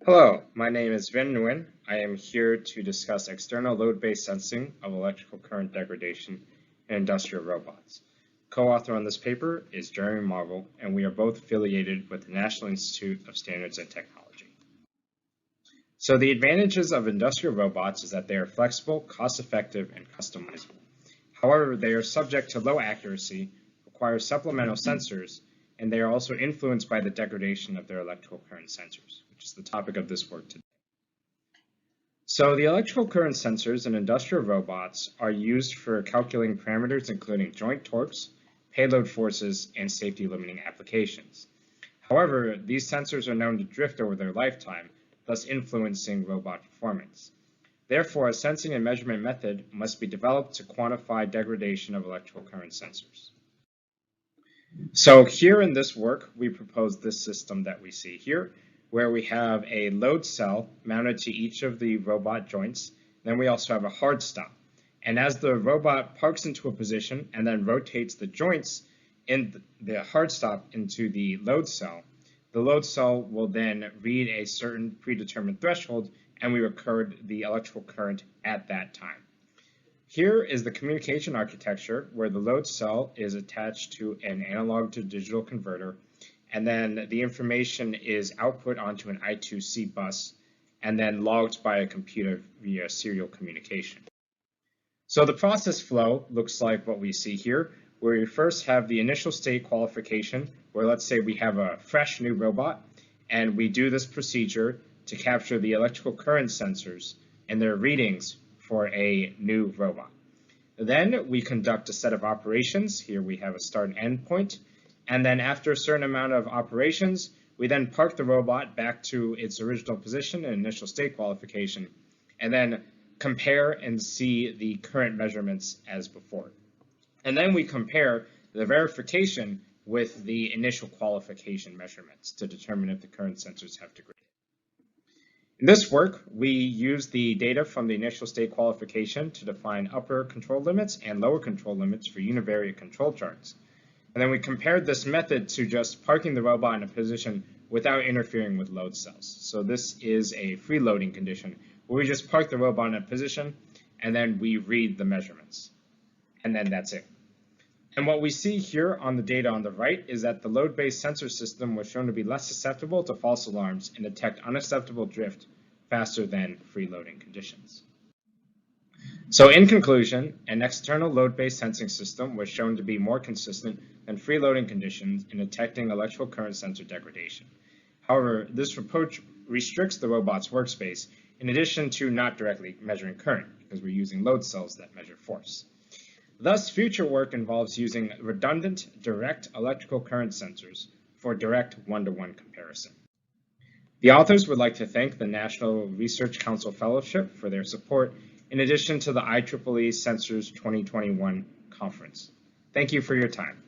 Hello, my name is Vinh Nguyen. I am here to discuss external load-based sensing of electrical current degradation in industrial robots. Co-author on this paper is Jeremy Marvel, and we are both affiliated with the National Institute of Standards and Technology. So the advantages of industrial robots is that they are flexible, cost-effective, and customizable. However, they are subject to low accuracy, require supplemental sensors, and they are also influenced by the degradation of their electrical current sensors, which is the topic of this work today. So the electrical current sensors in industrial robots are used for calculating parameters including joint torques, payload forces, and safety limiting applications. However, these sensors are known to drift over their lifetime, thus influencing robot performance. Therefore, a sensing and measurement method must be developed to quantify degradation of electrical current sensors. So here in this work, we propose this system that we see here, where we have a load cell mounted to each of the robot joints. Then we also have a hard stop. And as the robot parks into a position and then rotates the joints in the hard stop into the load cell will then read a certain predetermined threshold, and we record the electrical current at that time. Here is the communication architecture where the load cell is attached to an analog to digital converter, and then the information is output onto an I2C bus and then logged by a computer via serial communication. So the process flow looks like what we see here, where we first have the initial state qualification, where let's say we have a fresh new robot, and we do this procedure to capture the electrical current sensors and their readings for a new robot. Then we conduct a set of operations. Here we have a start and end point. And then after a certain amount of operations, we then park the robot back to its original position in initial state qualification, and then compare and see the current measurements as before. And then we compare the verification with the initial qualification measurements to determine if the current sensors have degraded. In this work, we use the data from the initial state qualification to define upper control limits and lower control limits for univariate control charts. And then we compared this method to just parking the robot in a position without interfering with load cells. So this is a free loading condition where we just park the robot in a position and then we read the measurements. And then that's it. And what we see here on the data on the right is that the load-based sensor system was shown to be less susceptible to false alarms and detect unacceptable drift faster than free loading conditions. So in conclusion, an external load-based sensing system was shown to be more consistent than free loading conditions in detecting electrical current sensor degradation. However, this approach restricts the robot's workspace in addition to not directly measuring current, because we're using load cells that measure force. Thus, future work involves using redundant direct electrical current sensors for direct one-to-one comparison. The authors would like to thank the National Research Council Fellowship for their support, in addition to the IEEE Sensors 2021 conference. Thank you for your time.